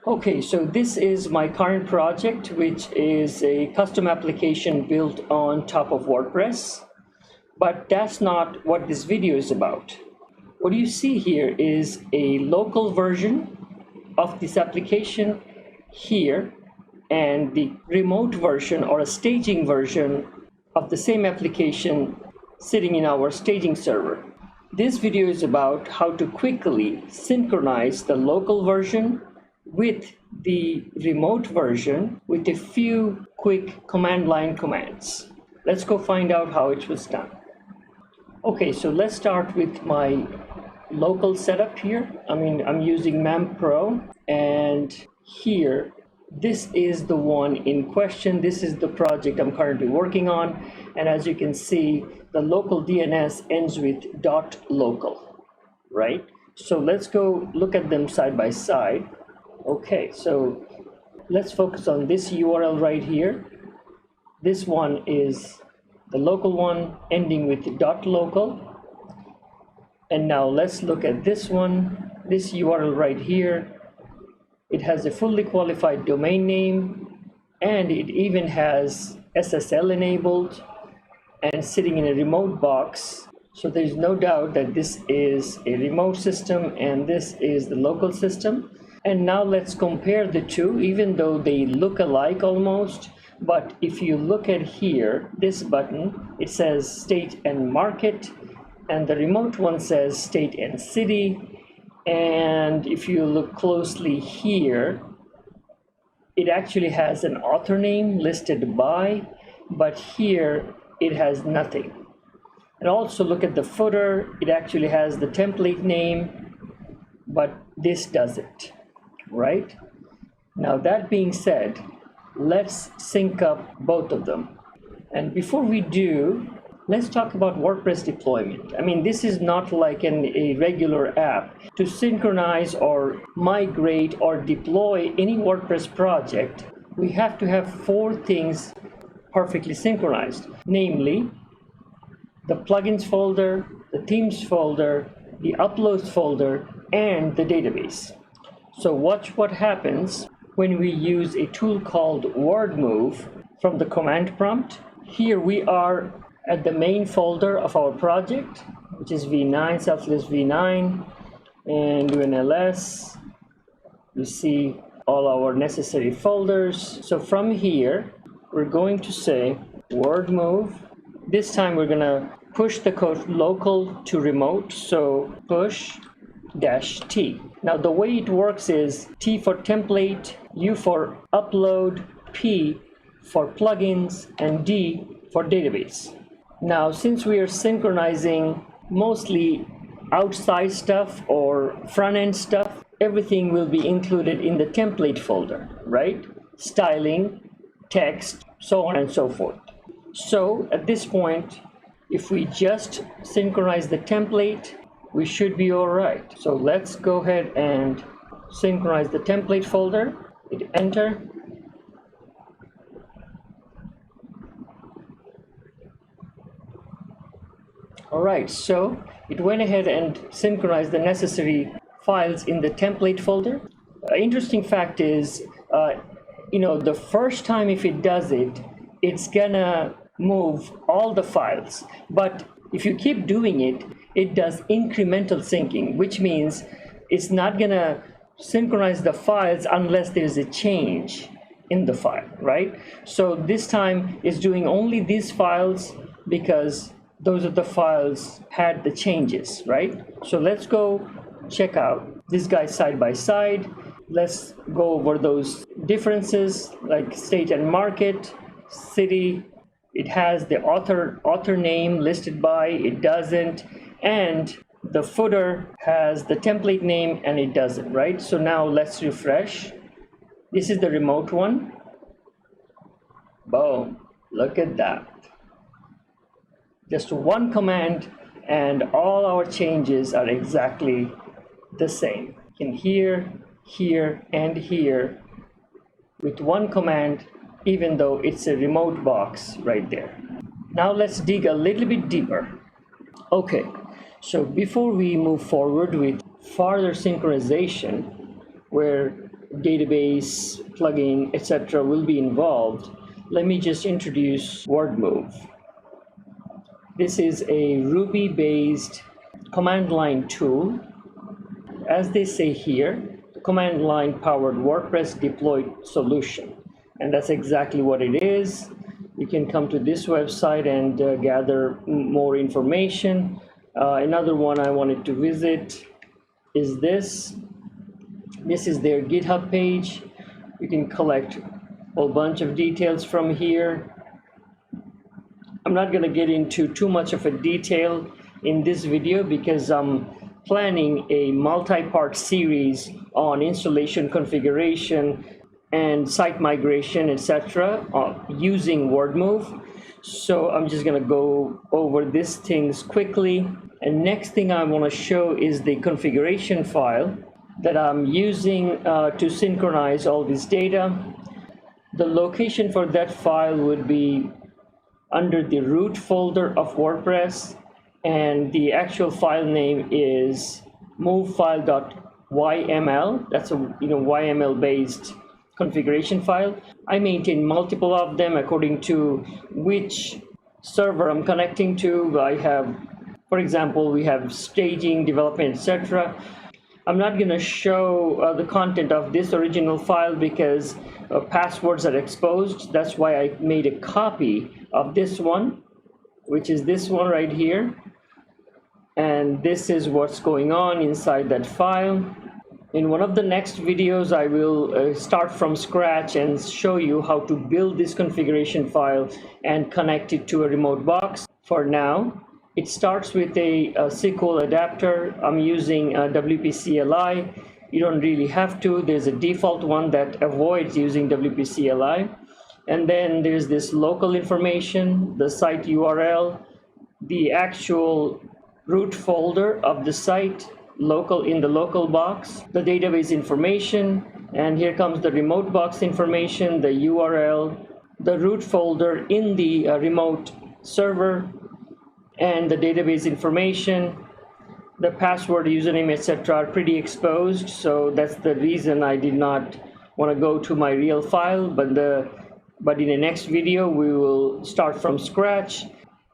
Okay, so this is my current project, which is a custom application built on top of WordPress. But that's not what this video is about. What you see here is a local version of this application here, and the remote version or a staging version of the same application sitting in our staging server. This video is about how to quickly synchronize the local version with the remote version with a few quick command line commands. Let's go find out how it was done. Okay, so let's start with my local setup here. I'm using MAM Pro, and here, this is the one in question. This is the project I'm currently working on, and as you can see, the local DNS ends with .local, right? So let's go look at them side by side. Okay, so let's focus on this URL right here. This one is the local one ending with .local. And now let's look at this one, this URL right here. It has a fully qualified domain name, and it even has SSL enabled and sitting in a remote box. So there's no doubt that this is a remote system and this is the local system. And now let's compare the two, even though they look alike almost. But if you look at here, this button, it says state and market, and the remote one says state and city. And if you look closely here, it actually has an author name listed by, but here it has nothing. And also look at the footer, it actually has the template name, but this doesn't, right? Now that being said, let's sync up both of them. And before we do, let's talk about WordPress deployment. This is not like a regular app. To synchronize or migrate or deploy any WordPress project, we have to have 4 things perfectly synchronized, namely the plugins folder, the themes folder, the uploads folder, and the database. So watch what happens when we use a tool called Wordmove from the command prompt. Here we are at the main folder of our project, which is v9, self-list v9, and do an ls. You see all our necessary folders. So from here, we're going to say Wordmove. This time we're gonna push the code local to remote, so push -t. Now the way it works is T for template, U for upload, P for plugins, and D for database. Now, since we are synchronizing mostly outside stuff or front-end stuff, everything will be included in the template folder, right? Styling, text, so on and so forth. So at this point, if we just synchronize the template, we should be all right. So let's go ahead and synchronize the template folder. Hit enter. All right, so it went ahead and synchronized the necessary files in the template folder. Interesting fact is, the first time if it does it, it's gonna move all the files. But if you keep doing it, it does incremental syncing, which means it's not gonna synchronize the files unless there's a change in the file, right? So this time it's doing only these files because those are the files had the changes, right? So let's go check out this guy side by side. Let's go over those differences, like state and market, city. It has the author name listed by, it doesn't, and the footer has the template name and it doesn't, right? So now let's refresh. This is the remote one. Boom, look at that. Just one command and all our changes are exactly the same. In here, here, and here with one command, even though it's a remote box right there. Now let's dig a little bit deeper. Okay, so before we move forward with further synchronization, where database, plugin, etc. will be involved. Let me just introduce Wordmove. This is a Ruby-based command line tool. As they say here, the command line powered WordPress deployed solution. And that's exactly what it is. You can come to this website and gather more information. Another one I wanted to visit is this. This is their GitHub page. You can collect a whole bunch of details from here. I'm not going to get into too much of a detail in this video because I'm planning a multi-part series on installation configuration and site migration, etc. Using Wordmove. So I'm just going to go over these things quickly. And next thing I want to show is the configuration file that I'm using to synchronize all this data. The location for that file would be under the root folder of WordPress, and the actual file name is movefile.yml. That's a YML based configuration file. I maintain multiple of them according to which server I'm connecting to. I have, for example, we have staging, development, etc. I'm not going to show the content of this original file because passwords are exposed. That's why I made a copy of this one, which is this one right here. And this is what's going on inside that file. In one of the next videos, I will start from scratch and show you how to build this configuration file and connect it to a remote box. For now, it starts with a SQL adapter. I'm using WP CLI. You don't really have to. There's a default one that avoids using WP CLI. And then there's this local information, the site URL, the actual root folder of the site, local in the local box, the database information, and here comes the remote box information, the URL, the root folder in the remote server, and the database information. The password, username, etc. are pretty exposed, so that's the reason I did not want to go to my real file, but in the next video we will start from scratch.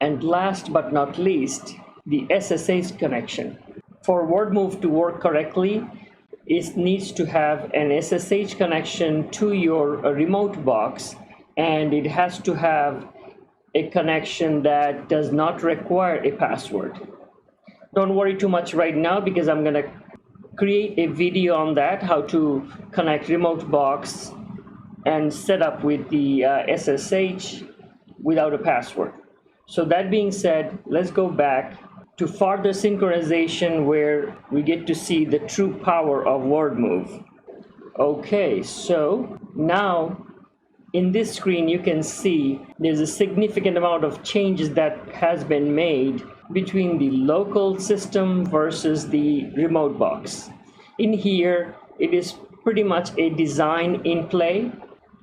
And last but not least, the SSH connection. For Wordmove to work correctly, it needs to have an SSH connection to your remote box, and it has to have a connection that does not require a password. Don't worry too much right now because I'm going to create a video on that, how to connect remote box and set up with the SSH without a password. So that being said, let's go back to further synchronization where we get to see the true power of Wordmove. Okay, so now in this screen you can see there's a significant amount of changes that has been made between the local system versus the remote box. In here, it is pretty much a design in play.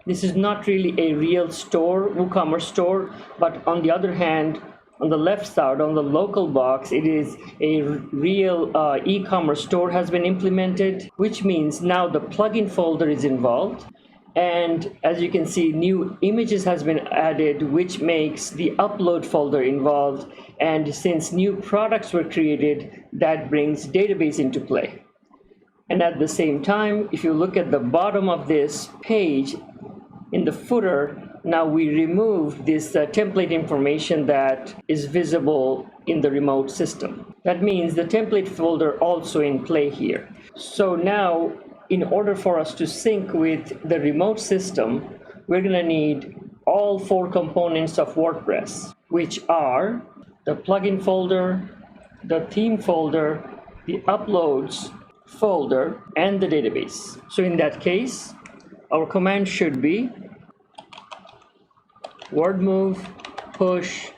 This is not really a real store, WooCommerce store, but on the other hand, on the left side, on the local box, it is a real e-commerce store has been implemented, which means now the plugin folder is involved. And as you can see, new images has been added, which makes the upload folder involved. And since new products were created, that brings database into play. And at the same time, if you look at the bottom of this page, in the footer, now we removed this template information that is visible in the remote system. That means the template folder also in play here. So now, in order for us to sync with the remote system, we're going to need all 4 components of WordPress, which are the plugin folder, the theme folder, the uploads folder, and the database. So in that case, our command should be wordmove push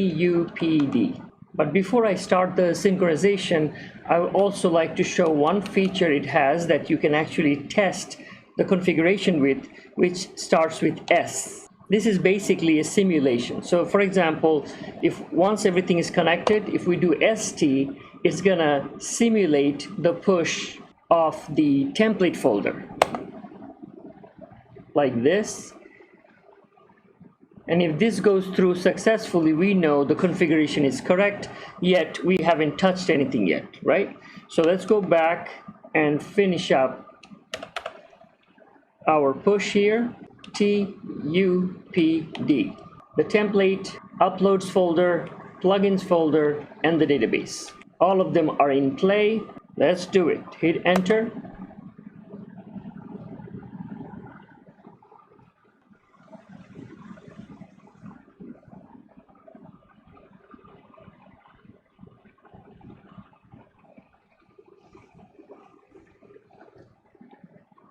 -tupd. But before I start the synchronization, I would also like to show one feature it has that you can actually test the configuration with, which starts with S. This is basically a simulation. So for example, if once everything is connected, if we do ST, it's gonna simulate the push of the template folder, like this. And if this goes through successfully, we know the configuration is correct, yet we haven't touched anything yet, right? So let's go back and finish up our push here, TUPD, the template, uploads folder, plugins folder, and the database. All of them are in play. Let's do it. Hit enter.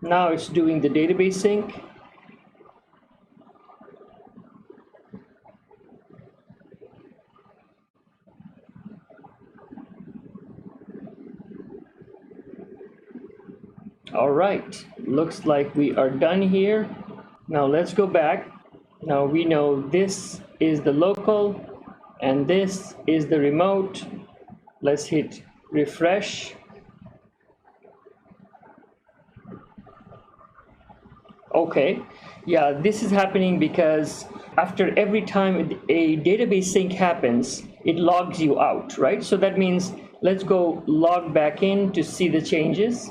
Now it's doing the database sync. All right, looks like we are done here. Now let's go back. Now we know this is the local and this is the remote. Let's hit refresh. Okay, yeah, this is happening because after every time a database sync happens, it logs you out, right? So that means let's go log back in to see the changes.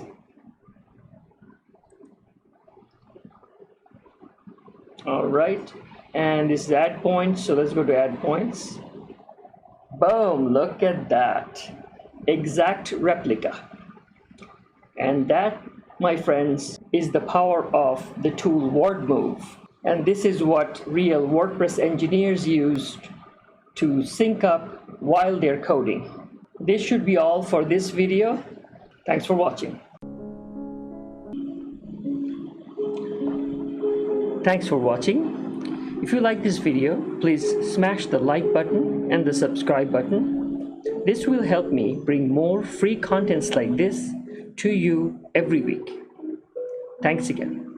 All right, and this is add points, so let's go to add points. Boom, look at that. Exact replica. And that, my friends, is the power of the tool Wordmove. And this is what real WordPress engineers use to sync up while they're coding. This should be all for this video. Thanks for watching. Thanks for watching. If you like this video, please smash the like button and the subscribe button. This will help me bring more free contents like this to you every week. Thanks again.